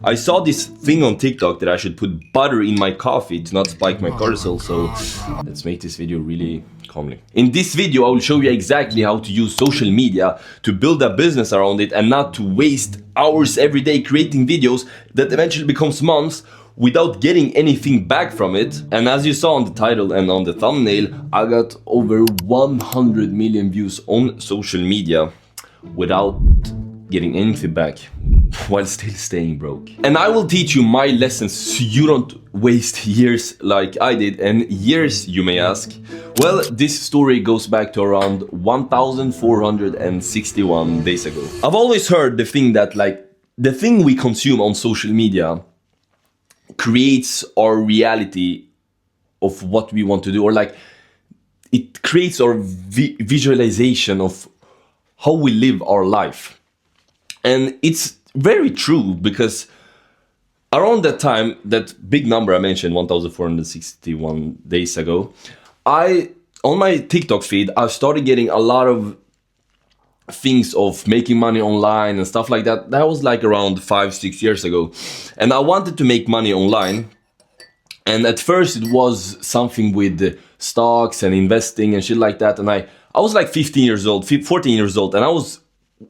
I saw this thing on TikTok that I should put butter in my coffee to not spike my cortisol, so let's make this video really calmly. In this video, I will show you exactly how to use social media to build a business around it and not to waste hours every day creating videos that eventually becomes months without getting anything back from it. And as you saw on the title and on the thumbnail, I got over 100 million views on social media without getting anything back while still staying broke. And I will teach you my lessons so you don't waste years like I did. And years, you may ask. Well, this story goes back to around 1461 days ago. I've always heard the thing that the thing we consume on social media creates our reality of what we want to do, or it creates our visualization of how we live our life. And it's very true, because around that time, that big number I mentioned, 1461 days ago, on my TikTok feed, I started getting a lot of things of making money online and stuff like that. That was around 5-6 years ago. And I wanted to make money online. And at first it was something with stocks and investing and shit like that. And I was 15 years old, 14 years old, and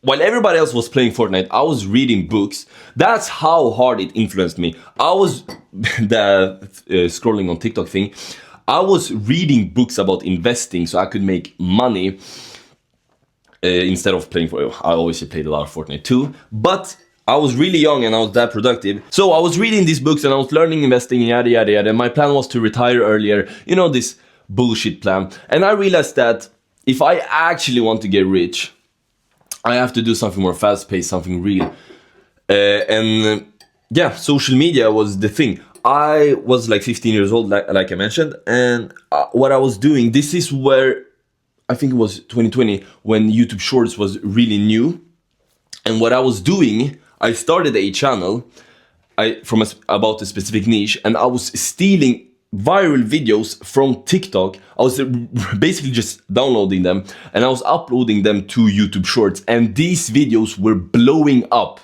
while everybody else was playing Fortnite, I was reading books. That's how hard it influenced me. I was scrolling on TikTok thing. I was reading books about investing so I could make money instead of playing for. I obviously played a lot of Fortnite too, but I was really young and I was that productive. So I was reading these books and I was learning investing, yada yada yada. My plan was to retire earlier. You know, this bullshit plan. And I realized that if I actually want to get rich, I have to do something more fast-paced, something real. Yeah, social media was the thing. I was 15 years old, like I mentioned, and what I was doing, this is where, I think it was 2020, when YouTube Shorts was really new. And what I was doing, I started a channel about a specific niche, and I was stealing viral videos from TikTok. I was basically just downloading them and I was uploading them to YouTube Shorts, and these videos were blowing up.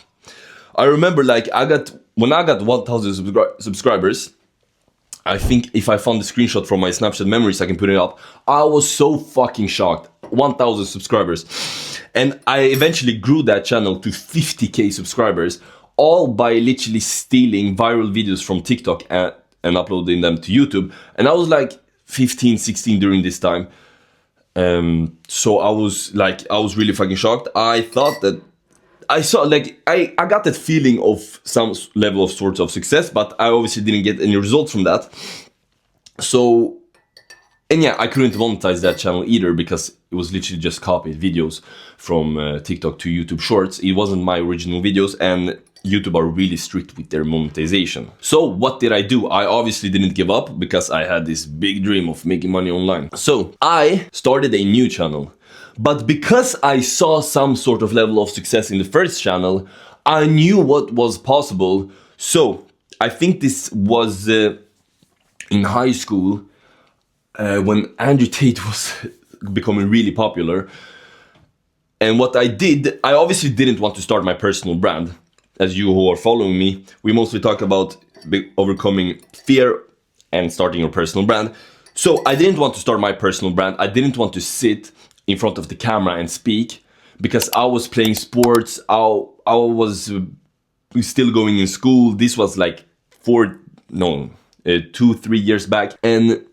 I remember when I got 1,000 subscribers, I think if I found the screenshot from my Snapchat memories, I can put it up. I was so fucking shocked. 1,000 subscribers. And I eventually grew that channel to 50k subscribers, all by literally stealing viral videos from TikTok and uploading them to YouTube. And I was 15, 16 during this time. So I was really fucking shocked. I thought that I got that feeling of some level of sorts of success, but I obviously didn't get any results from that. So, and yeah, I couldn't monetize that channel either, because it was literally just copied videos from TikTok to YouTube Shorts. It wasn't my original videos, and YouTube are really strict with their monetization. So what did I do? I obviously didn't give up, because I had this big dream of making money online. So I started a new channel. But because I saw some sort of level of success in the first channel, I knew what was possible. So I think this was in high school, when Andrew Tate was becoming really popular. And what I did, I obviously didn't want to start my personal brand. As you who are following me, we mostly talk about overcoming fear and starting your personal brand. So I didn't want to start my personal brand. I didn't want to sit in front of the camera and speak, because I was playing sports. I was still going in school. This was 2-3 years back. And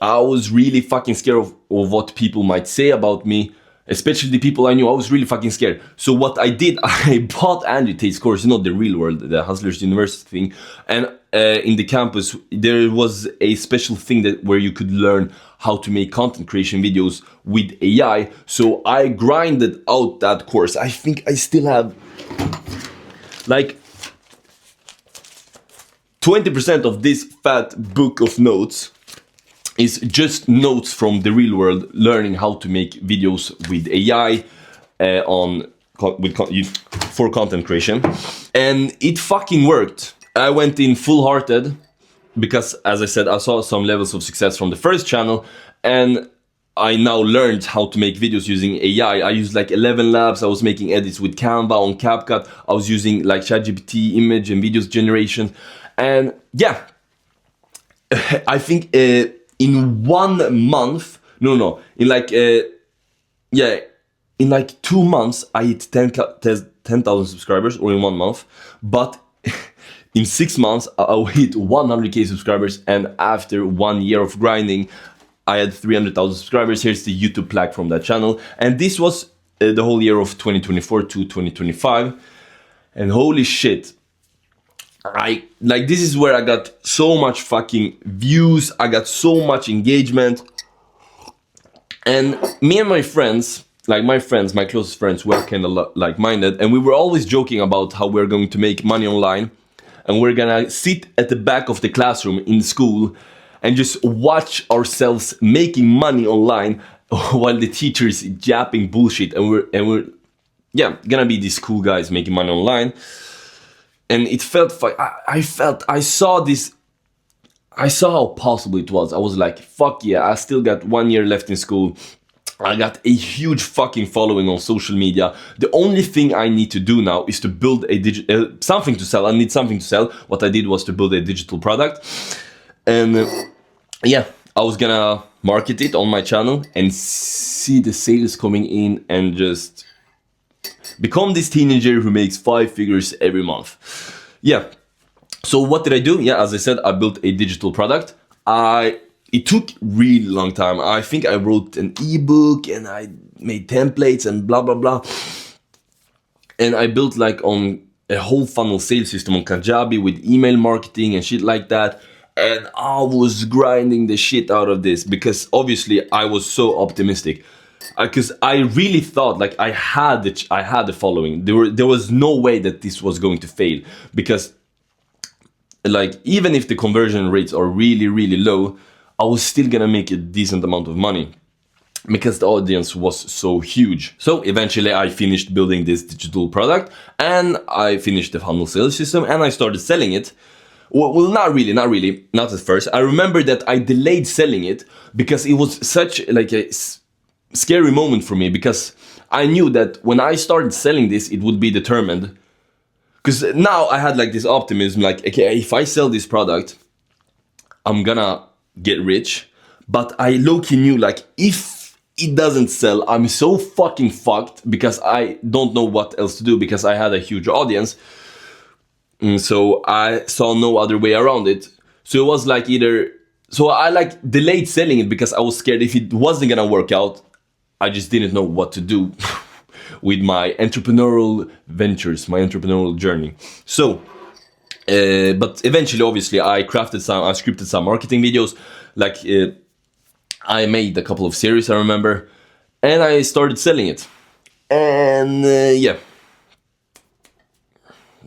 I was really fucking scared of what people might say about me. Especially the people I knew. I was really fucking scared. So what I did, I bought Andrew Tate's course, the real world, the Hustlers University thing. And in the campus, there was a special thing where you could learn how to make content creation videos with AI. So I grinded out that course. I think I still have 20% of this fat book of notes is just notes from the real world, learning how to make videos with AI for content creation. And it fucking worked. I went in full-hearted because, as I said, I saw some levels of success from the first channel, and I now learned how to make videos using AI. I used like 11 Labs. I was making edits with Canva on CapCut. I was using like ChatGPT image and videos generation. And yeah, I think in 1 month, in like, in like 2 months, I hit 10,000 subscribers, or in 1 month. But in 6 months, I'll hit 100K subscribers. And after 1 year of grinding, I had 300,000 subscribers. Here's the YouTube plaque from that channel. And this was the whole year of 2024 to 2025. And holy shit, this is where I got so much fucking views. I got so much engagement. And me and my friends, my closest friends, were kind of like-minded. And we were always joking about how we're going to make money online. And we're gonna sit at the back of the classroom in school and just watch ourselves making money online while the teacher is yapping bullshit, and we're gonna be these cool guys making money online. And it felt I saw how possible it was. I was like, fuck yeah, I still got 1 year left in school. I got a huge fucking following on social media. The only thing I need to do now is to build something to sell. I need something to sell. What I did was to build a digital product. And I was gonna market it on my channel and see the sales coming in and just become this teenager who makes 5 figures every month. Yeah. So what did I do? Yeah, as I said, I built a digital product. It took really long time. I think I wrote an ebook and I made templates and blah, blah, blah. And I built like on a whole funnel sales system on Kajabi with email marketing and shit like that. And I was grinding the shit out of this because obviously I was so optimistic. Because I really thought like I had the following. There was no way that this was going to fail, because like even if the conversion rates are really, really low, I was still gonna make a decent amount of money because the audience was so huge. So eventually I finished building this digital product and I finished the funnel sales system and I started selling it. Well, not at first. I remember that I delayed selling it because it was such like a scary moment for me, because I knew that when I started selling this, it would be determined. Because now I had like this optimism, like, okay, if I sell this product, I'm gonna get rich. But I low-key knew like if it doesn't sell, I'm so fucking fucked, because I don't know what else to do, because I had a huge audience. And so I saw no other way around it. So it was like so I like delayed selling it because I was scared if it wasn't gonna work out. I just didn't know what to do with my entrepreneurial ventures, my entrepreneurial journey. So, but eventually, obviously, I scripted some marketing videos. Like, I made a couple of series, I remember, and I started selling it. And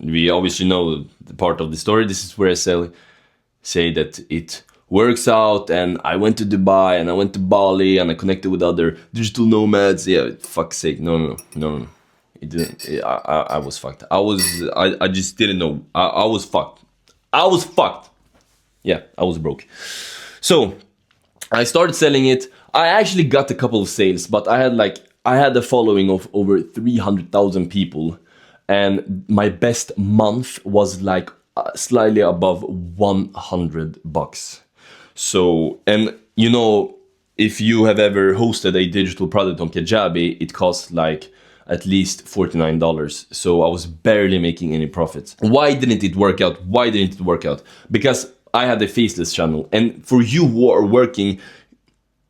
we obviously know the part of the story. This is where I say that it works out, and I went to Dubai and I went to Bali and I connected with other digital nomads. Yeah, fuck's sake, no. It didn't. I was fucked. I just didn't know. I was fucked. Yeah, I was broke. So I started selling it. I actually got a couple of sales, but I had a following of over 300,000 people, and my best month was like slightly above $100. So, and you know, if you have ever hosted a digital product on Kajabi, it costs like at least $49. So I was barely making any profits. Why didn't it work out? Because I had a faceless channel. And for you who are working,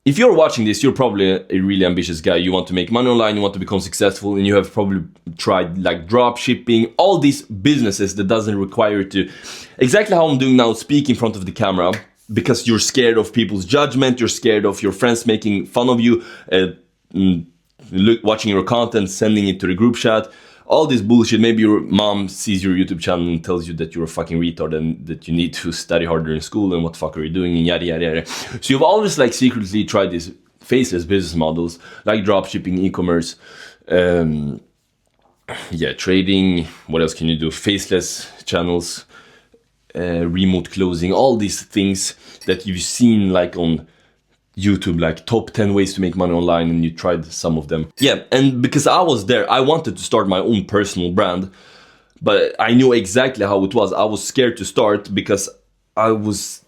if you're watching this, you're probably a really ambitious guy. You want to make money online, you want to become successful, and you have probably tried like drop shipping, all these businesses that doesn't require you to, exactly how I'm doing now, speak in front of the camera, because you're scared of people's judgment, you're scared of your friends making fun of you, watching your content, sending it to the group chat, all this bullshit. Maybe your mom sees your YouTube channel and tells you that you're a fucking retard and that you need to study harder in school and what the fuck are you doing and yada yada yada. So you've always like secretly tried these faceless business models like dropshipping, e-commerce, trading. What else can you do? Faceless channels, remote closing, all these things that you've seen like on YouTube, like top 10 ways to make money online, and you tried some of them. Yeah, and because I was there, I wanted to start my own personal brand, but I knew exactly how it was. I was scared to start because because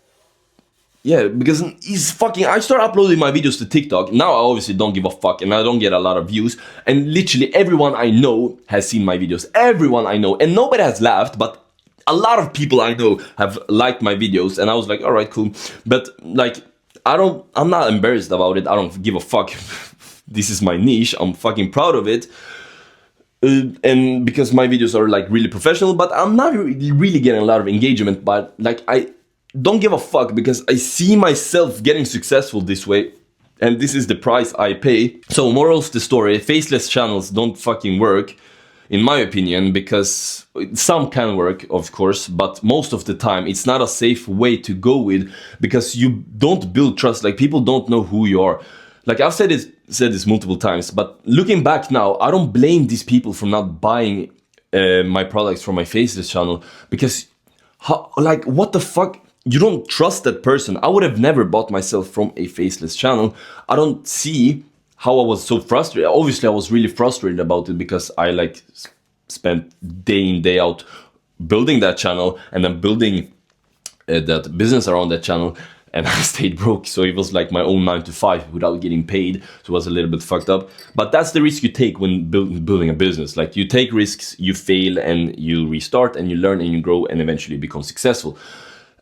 it's fucking, I started uploading my videos to TikTok. Now I obviously don't give a fuck and I don't get a lot of views. And literally everyone I know has seen my videos. Everyone I know. And nobody has laughed, but a lot of people I know have liked my videos. And I was like, all right, cool. But like, I'm not embarrassed about it. I don't give a fuck. This is my niche. I'm fucking proud of it. And because my videos are like really professional, but I'm not really getting a lot of engagement. But like, I don't give a fuck because I see myself getting successful this way, and this is the price I pay. So moral of the story, faceless channels don't fucking work, in my opinion, because some can work, of course, but most of the time it's not a safe way to go with, because you don't build trust. Like, people don't know who you are. Like, I've said this multiple times, but looking back now, I don't blame these people for not buying my products from my faceless channel, because what the fuck? You don't trust that person. I would have never bought myself from a faceless channel. I don't see how I was so frustrated. Obviously, I was really frustrated about it because I like spent day in, day out building that channel and then building that business around that channel, and I stayed broke. So it was like my own 9 to 5 without getting paid. So it was a little bit fucked up. But that's the risk you take when building a business. Like, you take risks, you fail, and you restart, and you learn, and you grow, and eventually become successful.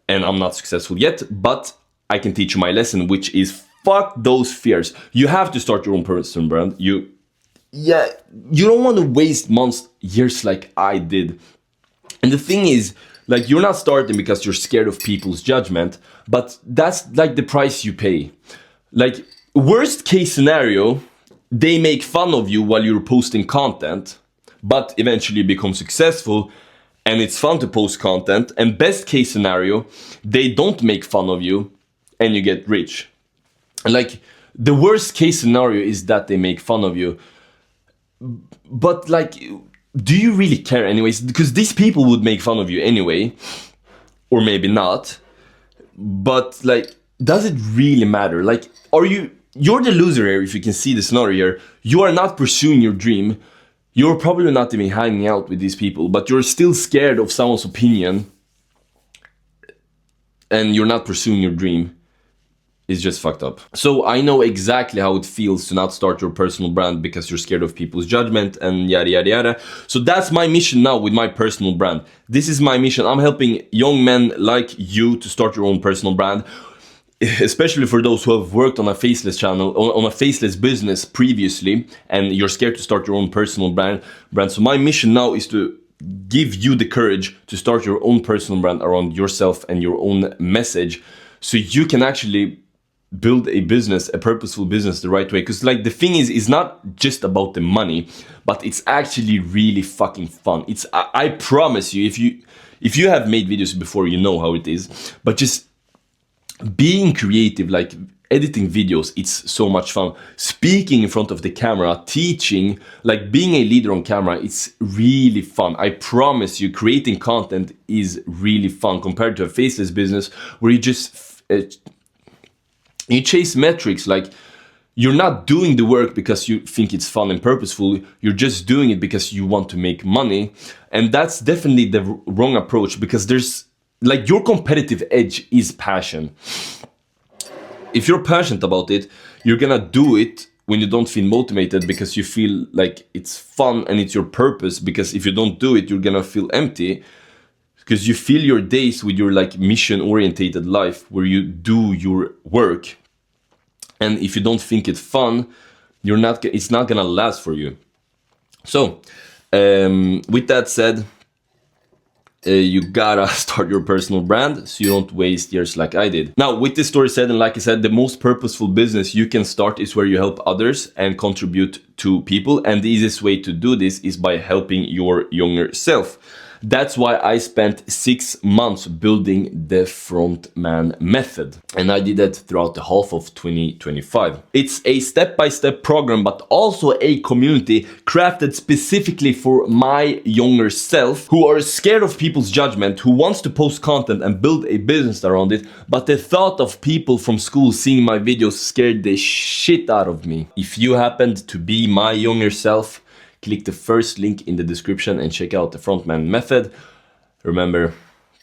And I'm not successful yet, but I can teach you my lesson, which is fuck those fears. You have to start your own personal brand. You don't want to waste months, years like I did. And the thing is, like, you're not starting because you're scared of people's judgment, but that's like the price you pay. Like, worst case scenario, they make fun of you while you're posting content, but eventually become successful. And it's fun to post content. And best case scenario, they don't make fun of you and you get rich. Like, the worst case scenario is that they make fun of you. But like, do you really care anyways? Because these people would make fun of you anyway, or maybe not. But like, does it really matter? Like, you're the loser here, if you can see the scenario here. You are not pursuing your dream. You're probably not even hanging out with these people, but you're still scared of someone's opinion, and you're not pursuing your dream. It's just fucked up. So I know exactly how it feels to not start your personal brand because you're scared of people's judgment and yada yada yada. So that's my mission now with my personal brand. This is my mission. I'm helping young men like you to start your own personal brand, especially for those who have worked on a faceless channel, on a faceless business previously, and you're scared to start your own personal brand. So my mission now is to give you the courage to start your own personal brand around yourself and your own message, so you can actually build a business, a purposeful business, the right way. Because like, the thing is, it's not just about the money, but it's actually really fucking fun. I promise you, if you have made videos before, you know how it is. But just being creative, like editing videos, it's so much fun. Speaking in front of the camera, teaching, like being a leader on camera, it's really fun. I promise you, creating content is really fun compared to a faceless business where you just you chase metrics. Like, you're not doing the work because you think it's fun and purposeful. You're just doing it because you want to make money. And that's definitely the wrong approach, because there's like, your competitive edge is passion. If you're passionate about it, you're gonna do it when you don't feel motivated, because you feel like it's fun and it's your purpose. Because if you don't do it, you're gonna feel empty, because you fill your days with your like mission-orientated life where you do your work. And if you don't think it's fun, it's not gonna last for you. So with that said, you gotta start your personal brand so you don't waste years like I did. Now, with this story said, and like I said, the most purposeful business you can start is where you help others and contribute to people. And the easiest way to do this is by helping your younger self. That's why I spent 6 months building the Frontman method. And I did that throughout the half of 2025. It's a step-by-step program, but also a community crafted specifically for my younger self, who are scared of people's judgment, who wants to post content and build a business around it, but the thought of people from school seeing my videos scared the shit out of me. If you happened to be my younger self, click the first link in the description and check out the Frontman method. Remember,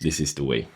this is the way.